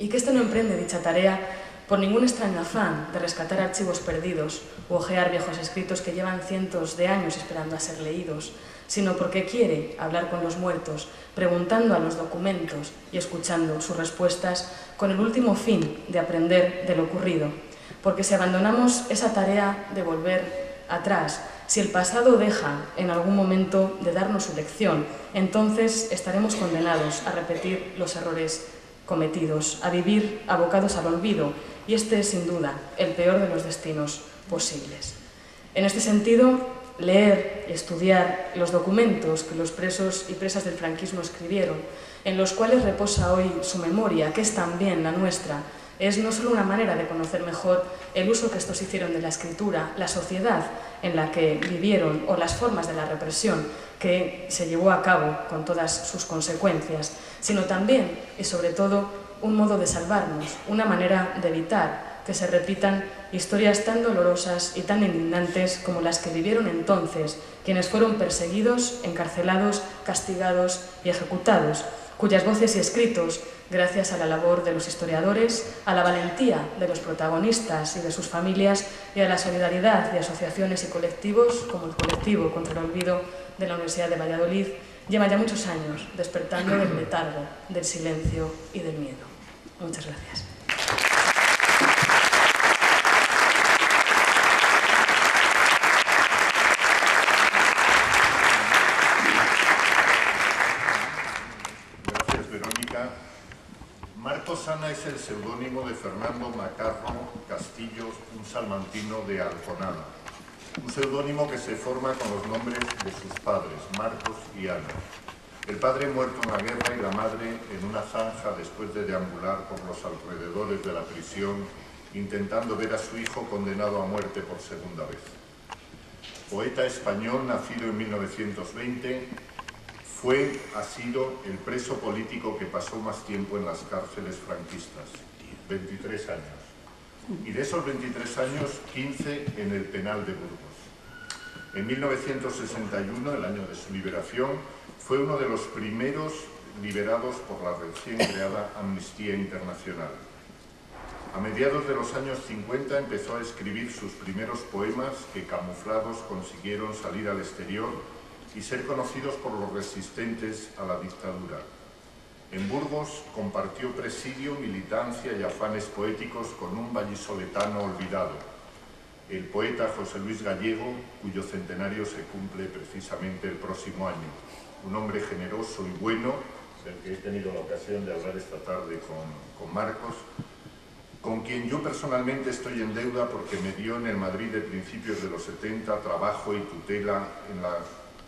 y que éste no emprende dicha tarea por ningún extraño afán de rescatar archivos perdidos u hojear viejos escritos que llevan cientos de años esperando a ser leídos, sino porque quiere hablar con los muertos, preguntando a los documentos y escuchando sus respuestas con el último fin de aprender de lo ocurrido. Porque si abandonamos esa tarea de volver atrás, si el pasado deja en algún momento de darnos su lección, entonces estaremos condenados a repetir los errores cometidos, a vivir abocados al olvido, y este es sin duda el peor de los destinos posibles. En este sentido, leer y estudiar los documentos que los presos y presas del franquismo escribieron, en los cuales reposa hoy su memoria, que es también la nuestra, es no solo una manera de conocer mejor el uso que estos hicieron de la escritura, la sociedad en la que vivieron o las formas de la represión que se llevó a cabo con todas sus consecuencias, sino también y sobre todo un modo de salvarnos, una manera de evitar que se repitan historias tan dolorosas y tan indignantes como las que vivieron entonces quienes fueron perseguidos, encarcelados, castigados y ejecutados, cuyas voces y escritos, gracias a la labor de los historiadores, a la valentía de los protagonistas y de sus familias y a la solidaridad de asociaciones y colectivos, como el colectivo contra el olvido de la Universidad de Valladolid, llevan ya muchos años despertando del letargo, del silencio y del miedo. Muchas gracias. Marcos Sana es el seudónimo de Fernando Macarro Castillo, un salmantino de Alconada. Un seudónimo que se forma con los nombres de sus padres, Marcos y Ana. El padre muerto en la guerra y la madre en una zanja después de deambular por los alrededores de la prisión, intentando ver a su hijo condenado a muerte por segunda vez. Poeta español, nacido en 1920, ha sido el preso político que pasó más tiempo en las cárceles franquistas, 23 años. Y de esos 23 años, 15 en el penal de Burgos. En 1961, el año de su liberación, fue uno de los primeros liberados por la recién creada Amnistía Internacional. A mediados de los años 50 empezó a escribir sus primeros poemas que, camuflados, consiguieron salir al exterior y ser conocidos por los resistentes a la dictadura. En Burgos compartió presidio, militancia y afanes poéticos con un vallisoletano olvidado, el poeta José Luis Gallego, cuyo centenario se cumple precisamente el próximo año. Un hombre generoso y bueno, del que he tenido la ocasión de hablar esta tarde con Marcos, con quien yo personalmente estoy en deuda porque me dio en el Madrid de principios de los 70 trabajo y tutela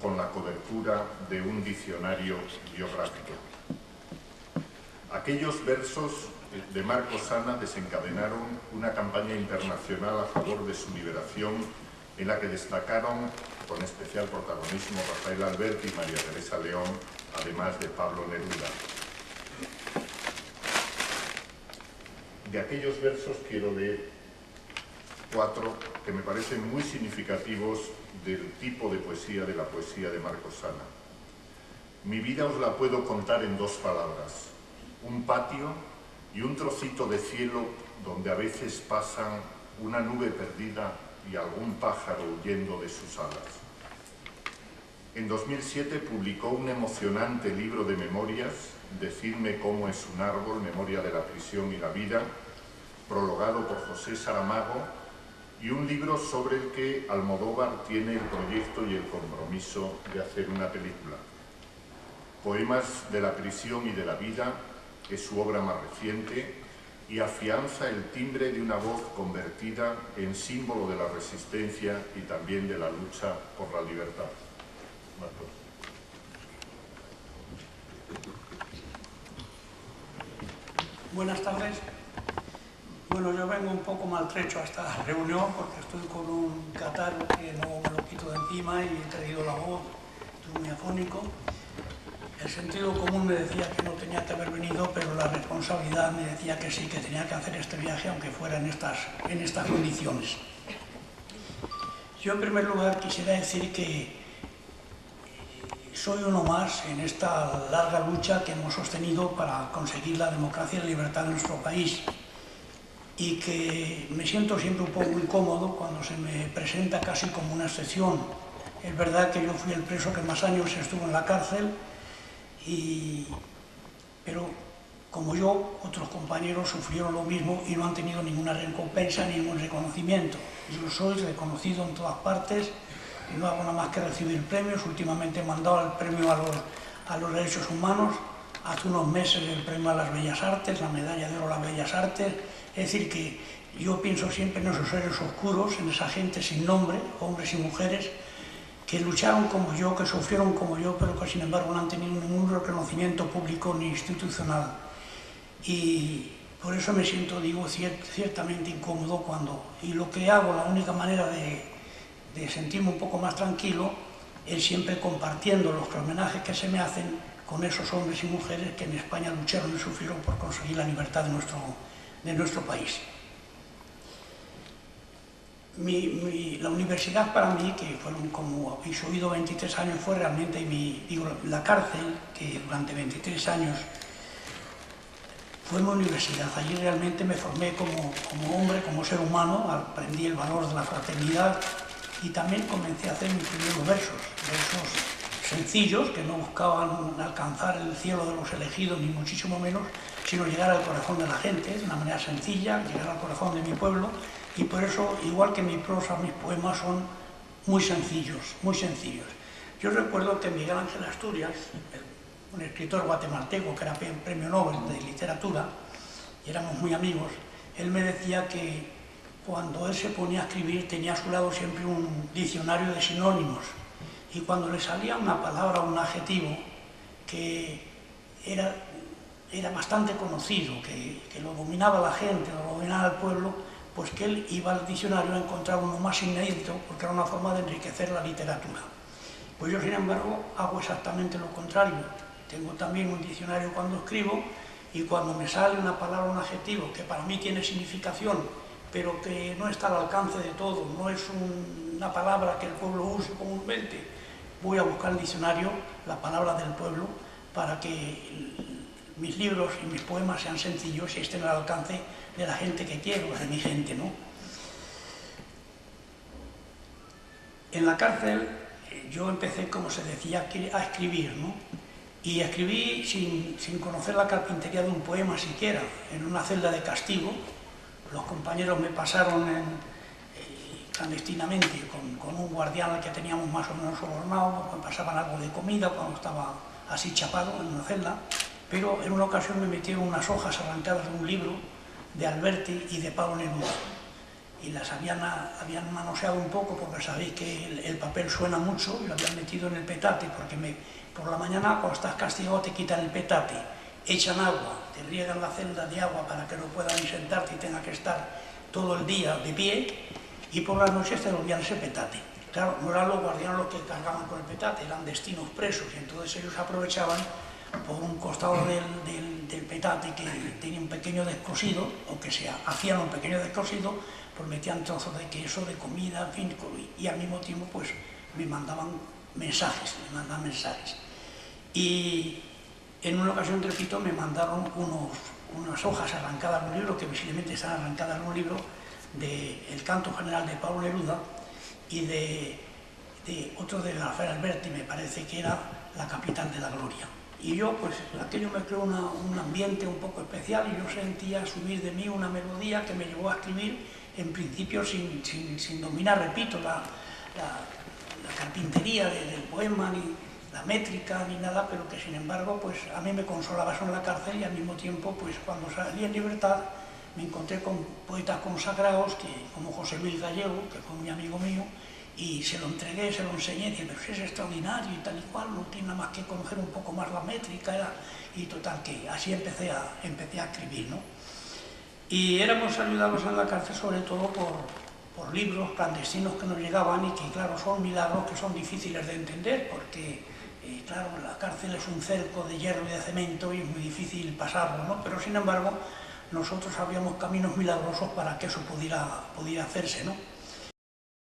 con la cobertura de un diccionario biográfico. Aquellos versos de Marcos Sana desencadenaron una campaña internacional a favor de su liberación, en la que destacaron con especial protagonismo Rafael Alberti y María Teresa León, además de Pablo Neruda. De aquellos versos quiero leer 4 que me parecen muy significativos del tipo de poesía, de la poesía de Marcos Sana. Mi vida os la puedo contar en 2 palabras: un patio y un trocito de cielo donde a veces pasan una nube perdida y algún pájaro huyendo de sus alas. En 2007 publicó un emocionante libro de memorias, Decidme cómo es un árbol, memoria de la prisión y la vida, prologado por José Saramago, y un libro sobre el que Almodóvar tiene el proyecto y el compromiso de hacer una película. Poemas de la prisión y de la vida es su obra más reciente y afianza el timbre de una voz convertida en símbolo de la resistencia y también de la lucha por la libertad. Marcos. Buenas tardes. Bueno, yo vengo un poco maltrecho a esta reunión porque estoy con un catarro que no me lo quito de encima y he traído la voz, estoy muy afónico. El sentido común me decía que no tenía que haber venido, pero la responsabilidad me decía que sí, que tenía que hacer este viaje, aunque fuera en estas condiciones. Yo en primer lugar quisiera decir que soy uno más en esta larga lucha que hemos sostenido para conseguir la democracia y la libertad en nuestro país, y que me siento siempre un poco incómodo cuando se me presenta casi como una excepción. Es verdad que yo fui el preso que más años estuvo en la cárcel, pero como yo, otros compañeros sufrieron lo mismo y no han tenido ninguna recompensa ni ningún reconocimiento. Yo soy reconocido en todas partes y no hago nada más que recibir premios. Últimamente he mandado el premio a los derechos humanos, hace unos meses el premio a las bellas artes, la medalla de oro a las bellas artes. Es decir, que yo pienso siempre en esos seres oscuros, en esa gente sin nombre, hombres y mujeres, que lucharon como yo, que sufrieron como yo, pero que sin embargo no han tenido ningún reconocimiento público ni institucional. Y por eso me siento, digo, ciertamente incómodo y lo que hago, la única manera de sentirme un poco más tranquilo es siempre compartiendo los homenajes que se me hacen con esos hombres y mujeres que en España lucharon y sufrieron por conseguir la libertad de nuestro país. La universidad para mí, que fueron, como habéis oído, 23 años, fue realmente la cárcel, que durante 23 años fue mi universidad. Allí realmente me formé como hombre, como ser humano, aprendí el valor de la fraternidad y también comencé a hacer mis primeros versos sencillos, que no buscaban alcanzar el cielo de los elegidos, ni muchísimo menos, sino llegar al corazón de la gente, de una manera sencilla, llegar al corazón de mi pueblo, y por eso, igual que mi prosa, mis poemas son muy sencillos, muy sencillos. Yo recuerdo que Miguel Ángel Asturias, un escritor guatemalteco que era premio Nobel de literatura, y éramos muy amigos, él me decía que cuando él se ponía a escribir tenía a su lado siempre un diccionario de sinónimos, y cuando le salía una palabra o un adjetivo que era bastante conocido, que lo dominaba la gente, lo dominaba el pueblo, pues que él iba al diccionario a encontrar uno más inédito, porque era una forma de enriquecer la literatura. Pues yo, sin embargo, hago exactamente lo contrario. Tengo también un diccionario cuando escribo, y cuando me sale una palabra o un adjetivo que para mí tiene significación, pero que no está al alcance de todo, no es una palabra que el pueblo use comúnmente, voy a buscar en el diccionario la palabra del pueblo para que mis libros y mis poemas sean sencillos y estén al alcance de la gente que quiero, de mi gente, ¿no? En la cárcel yo empecé, como se decía, a escribir, ¿no? Y escribí sin conocer la carpintería de un poema siquiera, en una celda de castigo. Los compañeros me pasaron clandestinamente con un guardián al que teníamos más o menos sobornado, me pasaban algo de comida cuando estaba así chapado en una celda, pero en una ocasión me metieron unas hojas arrancadas de un libro de Alberti y de Pablo Neruda, y las habían manoseado un poco, porque sabéis que el papel suena mucho, y lo habían metido en el petate, porque por la mañana cuando estás castigado te quitan el petate, echan agua, te riegan la celda de agua para que no puedas ni sentarte y tengas que estar todo el día de pie, y por las noches te volvían ese petate. Claro, no eran los guardianes los que cargaban con el petate, eran destinos presos, y entonces ellos aprovechaban por un costado del petate que tenía un pequeño descosido, o que se hacían un pequeño descosido, pues metían trozos de queso, de comida, en fin, y al mismo tiempo pues me mandaban mensajes. Y en una ocasión, repito, me mandaron unas hojas arrancadas de un libro, que visiblemente están arrancadas de un libro, del Canto General de Pablo Neruda, y de otro de Rafael Alberti, me parece que era La Capital de la Gloria. Y yo, pues, aquello me creó un ambiente un poco especial, y yo sentía subir de mí una melodía que me llevó a escribir, en principio sin dominar, repito, la carpintería del poema, ni la métrica, ni nada, pero que sin embargo, pues a mí me consolaba eso en la cárcel, y al mismo tiempo, pues cuando salí en libertad, me encontré con poetas consagrados, como José Luis Gallego, que fue muy amigo mío, y se lo entregué, se lo enseñé, y dije, pero es extraordinario y tal y cual, no tiene nada más que conocer un poco más la métrica, y total, que así empecé a escribir, ¿no? Y éramos ayudados en la cárcel sobre todo por libros clandestinos que nos llegaban, y que claro, son milagros que son difíciles de entender, porque claro, la cárcel es un cerco de hierro y de cemento y es muy difícil pasarlo, ¿no? Pero sin embargo, nosotros abríamos caminos milagrosos para que eso pudiera hacerse, ¿no?